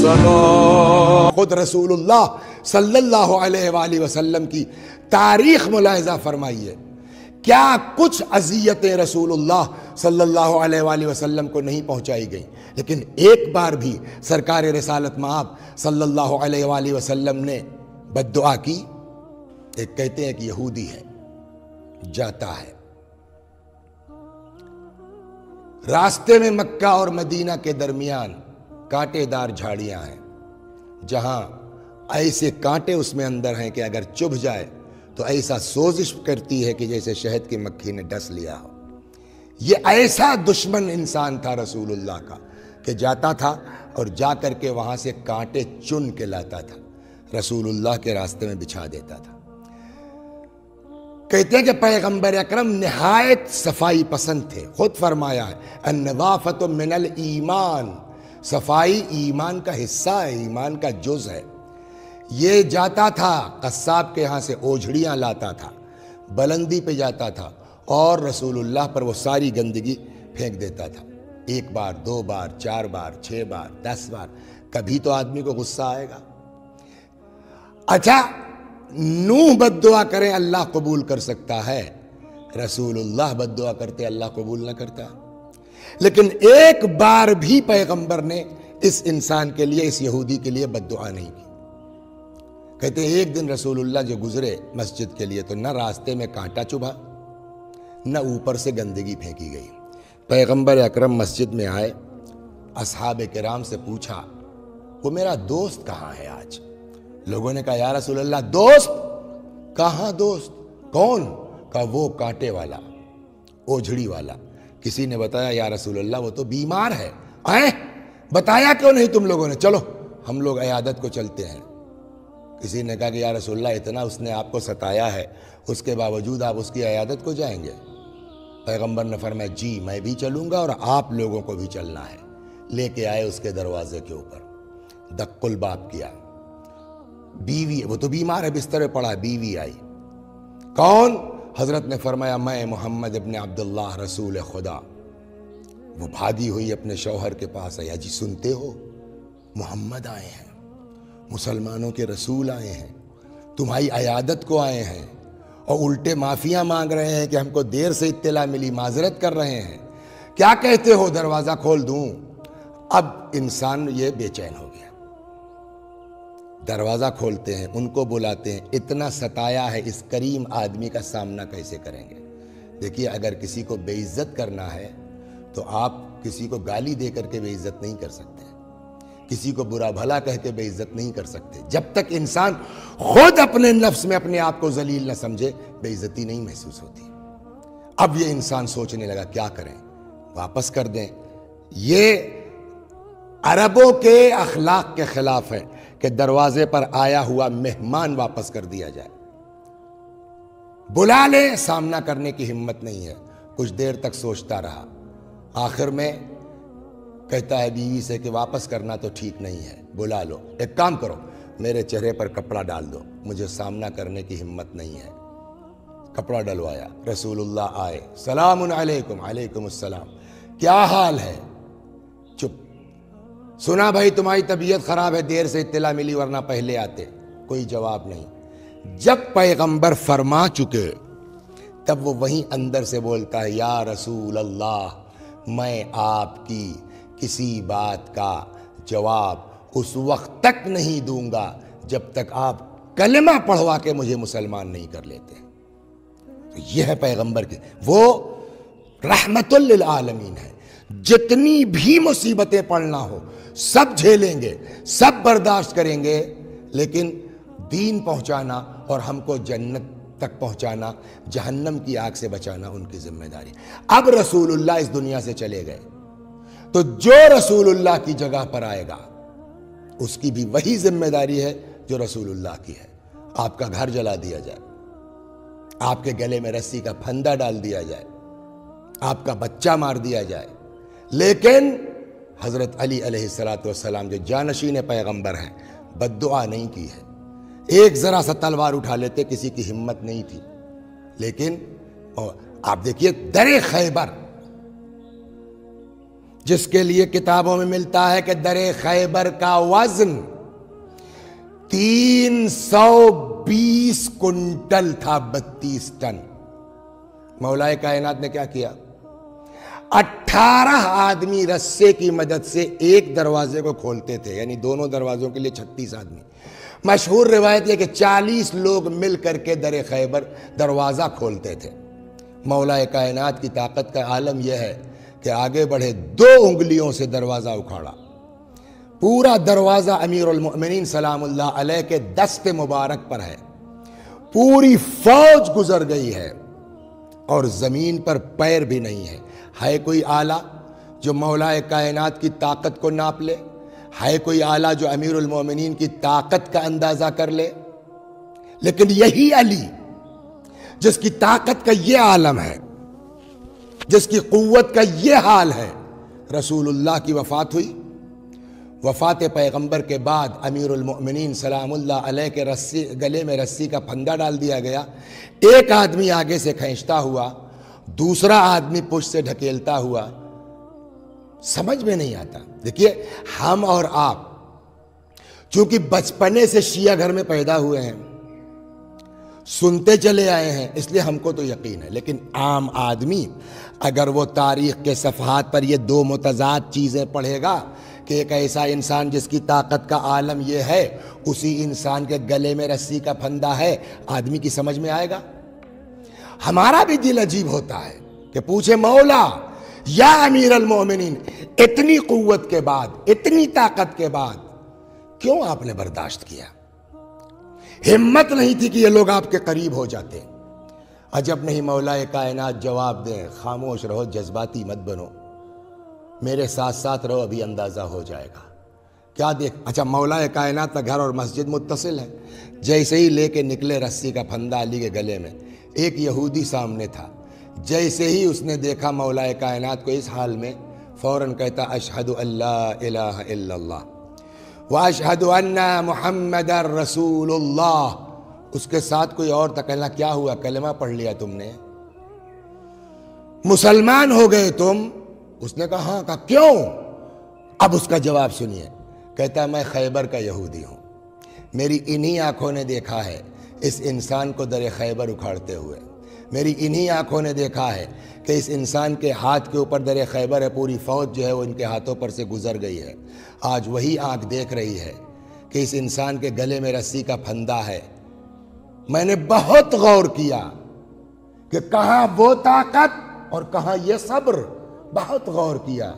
السلام۔ خود رسول اللہ صلی اللہ علیہ وآلہ وسلم کی تاریخ ملاحظہ فرمائیے، کیا کچھ اذیتیں رسول اللہ صلی اللہ علیہ وآلہ وسلم کو نہیں پہنچائی گئیں، لیکن ایک بار بھی سرکار رسالت مآب صلی اللہ علیہ وآلہ وسلم نے بد دعا کی؟ ایک کہتے ہیں کہ یہودی ہے، جاتا ہے راستے میں، مکہ اور مدینہ کے درمیان کانٹے دار جھاڑیاں ہیں، جہاں ایسے کانٹے اس میں اندر ہیں کہ اگر چبھ جائے تو ایسا سوزش کرتی ہے کہ جیسے شہد کی مکھی نے ڈس لیا ہو۔ یہ ایسا دشمن انسان تھا رسول اللہ کا کہ جاتا تھا اور جا کر کے وہاں سے کانٹے چن کے لاتا تھا، رسول اللہ کے راستے میں بچھا دیتا تھا۔ کہتے ہیں کہ پیغمبر اکرم نہایت صفائی پسند تھے، خود فرمایا ہے النظافۃ من الایمان، صفائی ایمان کا حصہ ہے، ایمان کا جز ہے۔ یہ جاتا تھا قصاب کے ہاں سے اوجھڑیاں لاتا تھا، بلندی پہ جاتا تھا اور رسول اللہ پر وہ ساری گندگی پھینک دیتا تھا، 1 بار 2 بار 4 بار 6 بار 10 بار، کبھی تو آدمی کو غصہ آئے گا۔ اچھا، نوح بد دعا کریں اللہ قبول کر سکتا ہے، رسول اللہ بد دعا کرتے اللہ قبول نہ کرتا، لیکن ایک بار بھی پیغمبر نے اس انسان کے لیے، اس یہودی کے لیے بد دعا نہیں کی۔ کہتے ہیں ایک دن رسول اللہ جو گزرے مسجد کے لیے تو نہ راستے میں کانٹا چبھا، نہ اوپر سے گندگی پھینکی گئی۔ پیغمبر اکرم مسجد میں آئے، اصحاب کرام سے پوچھا وہ میرا دوست کہاں ہے آج؟ لوگوں نے کہا یا رسول اللہ دوست کہاں؟ دوست کون؟ کہا وہ کانٹے والا، اوجھڑی والا۔ کسی نے بتایا یا رسول اللہ وہ تو بیمار ہے۔ بتایا کیوں نہیں تم لوگوں نے؟ چلو ہم لوگ عیادت کو چلتے ہیں۔ کسی نے کہا کہ یا رسول اللہ اتنا اس نے آپ کو ستایا ہے، اس کے باوجود آپ اس کی عیادت کو جائیں گے؟ پیغمبر نے فرمایا جی میں بھی چلوں گا اور آپ لوگوں کو بھی چلنا ہے۔ لے کے آئے اس کے دروازے کے اوپر، دق الباب کیا، بیوی، وہ تو بیمار ہے بستر پہ پڑا، بیوی آئی۔ کون؟ حضرت نے فرمایا میں محمد ابن عبداللہ رسول خدا۔ وہ بھاگی ہوئی اپنے شوہر کے پاس آئی، جی سنتے ہو محمد آئے ہیں، مسلمانوں کے رسول آئے ہیں، تمہاری عیادت کو آئے ہیں اور الٹے معافیاں مانگ رہے ہیں کہ ہم کو دیر سے اطلاع ملی، معذرت کر رہے ہیں، کیا کہتے ہو دروازہ کھول دوں؟ اب انسان یہ بے چین ہو گیا، دروازہ کھولتے ہیں، ان کو بلاتے ہیں، اتنا ستایا ہے اس کریم آدمی کا سامنا کیسے کریں گے؟ دیکھیے اگر کسی کو بے عزت کرنا ہے تو آپ کسی کو گالی دے کر کے بے عزت نہیں کر سکتے، کسی کو برا بھلا کہہ کے بے عزت نہیں کر سکتے، جب تک انسان خود اپنے نفس میں اپنے آپ کو ذلیل نہ سمجھے بے عزتی نہیں محسوس ہوتی۔ اب یہ انسان سوچنے لگا کیا کریں، واپس کر دیں؟ یہ عربوں کے اخلاق کے خلاف ہے کہ دروازے پر آیا ہوا مہمان واپس کر دیا جائے، بلا لے، سامنا کرنے کی ہمت نہیں ہے۔ کچھ دیر تک سوچتا رہا، آخر میں کہتا ہے بیوی سے کہ واپس کرنا تو ٹھیک نہیں ہے، بلا لو، ایک کام کرو میرے چہرے پر کپڑا ڈال دو، مجھے سامنا کرنے کی ہمت نہیں ہے۔ کپڑا ڈلوایا، رسول اللہ آئے، سلام علیکم، علیکم السلام، کیا حال ہے؟ چپ، سنا بھائی تمہاری طبیعت خراب ہے، دیر سے اطلاع ملی ورنہ پہلے آتے، کوئی جواب نہیں۔ جب پیغمبر فرما چکے تب وہ وہیں اندر سے بولتا ہے یا رسول اللہ میں آپ کی کسی بات کا جواب اس وقت تک نہیں دوں گا جب تک آپ کلمہ پڑھوا کے مجھے مسلمان نہیں کر لیتے۔ تو یہ ہے پیغمبر کے، وہ رحمت للعالمین ہے، جتنی بھی مصیبتیں پڑھنا ہو سب جھیلیں گے، سب برداشت کریں گے، لیکن دین پہنچانا اور ہم کو جنت تک پہنچانا، جہنم کی آگ سے بچانا ان کی ذمہ داری۔ اب رسول اللہ اس دنیا سے چلے گئے تو جو رسول اللہ کی جگہ پر آئے گا اس کی بھی وہی ذمہ داری ہے جو رسول اللہ کی ہے۔ آپ کا گھر جلا دیا جائے، آپ کے گلے میں رسی کا پھندا ڈال دیا جائے، آپ کا بچہ مار دیا جائے، لیکن حضرت علی علیہ السلام جو جانشین پیغمبر ہیں بد دعا نہیں کی ہے۔ ایک ذرا سا تلوار اٹھا لیتے، کسی کی ہمت نہیں تھی، لیکن آپ دیکھیے در خیبر جس کے لیے کتابوں میں ملتا ہے کہ در خیبر کا وزن 320 کنٹل تھا، 32 ٹن۔ مولا کائنات نے کیا کیا؟ 18 آدمی رسے کی مدد سے ایک دروازے کو کھولتے تھے، یعنی دونوں دروازوں کے لیے 36 آدمی۔ مشہور روایت یہ کہ 40 لوگ مل کر کے در خیبر دروازہ کھولتے تھے۔ مولا کائنات کی طاقت کا عالم یہ ہے کہ آگے بڑھے، 2 انگلیوں سے دروازہ اکھاڑا، پورا دروازہ امیر المؤمنین سلام اللہ علیہ کے دست مبارک پر ہے، پوری فوج گزر گئی ہے اور زمین پر پیر بھی نہیں ہے۔ ہے کوئی آلہ جو مولا کائنات کی طاقت کو ناپ لے؟ ہے کوئی آلہ جو امیر المومنین کی طاقت کا اندازہ کر لے؟ لیکن یہی علی جس کی طاقت کا یہ عالم ہے، جس کی قوت کا یہ حال ہے، رسول اللہ کی وفات ہوئی۔ وفات پیغمبر کے بعد امیر المؤمنین سلام اللہ علیہ کے گلے میں رسی کا پھندا ڈال دیا گیا۔ ایک آدمی آگے سے کھینچتا ہوا، دوسرا آدمی پشت سے ڈھکیلتا ہوا، سمجھ میں نہیں آتا۔ دیکھیے، ہم اور آپ چونکہ بچپنے سے شیعہ گھر میں پیدا ہوئے ہیں، سنتے چلے آئے ہیں، اس لیے ہم کو تو یقین ہے، لیکن عام آدمی اگر وہ تاریخ کے صفحات پر یہ 2 متضاد چیزیں پڑھے گا کہ ایک ایسا انسان جس کی طاقت کا عالم یہ ہے، اسی انسان کے گلے میں رسی کا پھندا ہے، آدمی کی سمجھ میں آئے گا؟ ہمارا بھی دل عجیب ہوتا ہے کہ پوچھے مولا یا امیر المومنین، اتنی قوت کے بعد، اتنی طاقت کے بعد کیوں آپ نے برداشت کیا؟ ہمت نہیں تھی کہ یہ لوگ آپ کے قریب ہو جاتے؟ عجب نہیں مولا کائنات جواب دیں، خاموش رہو، جذباتی مت بنو، میرے ساتھ ساتھ رہو، ابھی اندازہ ہو جائے گا۔ کیا دیکھ، اچھا مولا کائنات کا گھر اور مسجد متصل ہے، جیسے ہی لے کے نکلے رسی کا پھندا علی کے گلے میں، ایک یہودی سامنے تھا، جیسے ہی اس نے دیکھا مولا کائنات کو اس حال میں، فوراً کہتا اشہد ان لا الہ الا اللہ واشہد ان محمد رسول اللہ۔ اس کے ساتھ کوئی اور تھا، کہنا کیا ہوا، کلمہ پڑھ لیا تم نے، مسلمان ہو گئے تم؟ اس نے کہا ہاں۔ کہا کیوں؟ اب اس کا جواب سنیے، کہتا میں خیبر کا یہودی ہوں، میری انہی آنکھوں نے دیکھا ہے اس انسان کو در خیبر اکھاڑتے ہوئے، میری انہی آنکھوں نے دیکھا ہے کہ اس انسان کے ہاتھ کے اوپر در خیبر ہے، پوری فوج جو ہے وہ ان کے ہاتھوں پر سے گزر گئی ہے، آج وہی آنکھ دیکھ رہی ہے کہ اس انسان کے گلے میں رسی کا پھندا ہے۔ میں نے بہت غور کیا کہ کہاں وہ طاقت اور کہاں یہ صبر، بہت غور کیا،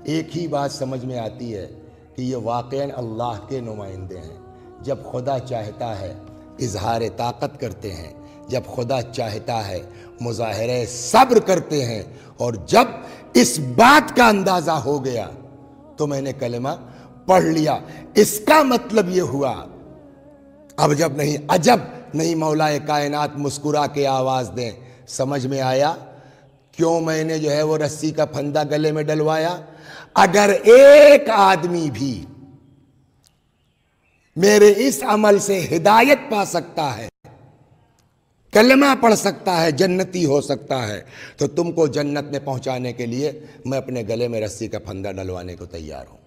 ایک ہی بات سمجھ میں آتی ہے کہ یہ واقعاً اللہ کے نمائندے ہیں۔ جب خدا چاہتا ہے اظہار طاقت کرتے ہیں، جب خدا چاہتا ہے مظاہرے صبر کرتے ہیں، اور جب اس بات کا اندازہ ہو گیا تو میں نے کلمہ پڑھ لیا۔ اس کا مطلب یہ ہوا، اب جب نہیں، عجب نہیں مولا کائنات مسکرا کے آواز دیں، سمجھ میں آیا کیوں میں نے جو ہے وہ رسی کا پھندا گلے میں ڈلوایا؟ اگر ایک آدمی بھی میرے اس عمل سے ہدایت پا سکتا ہے، کلمہ پڑھ سکتا ہے، جنتی ہو سکتا ہے، تو تم کو جنت میں پہنچانے کے لیے میں اپنے گلے میں رسی کا پھندا ڈلوانے کو تیار ہوں۔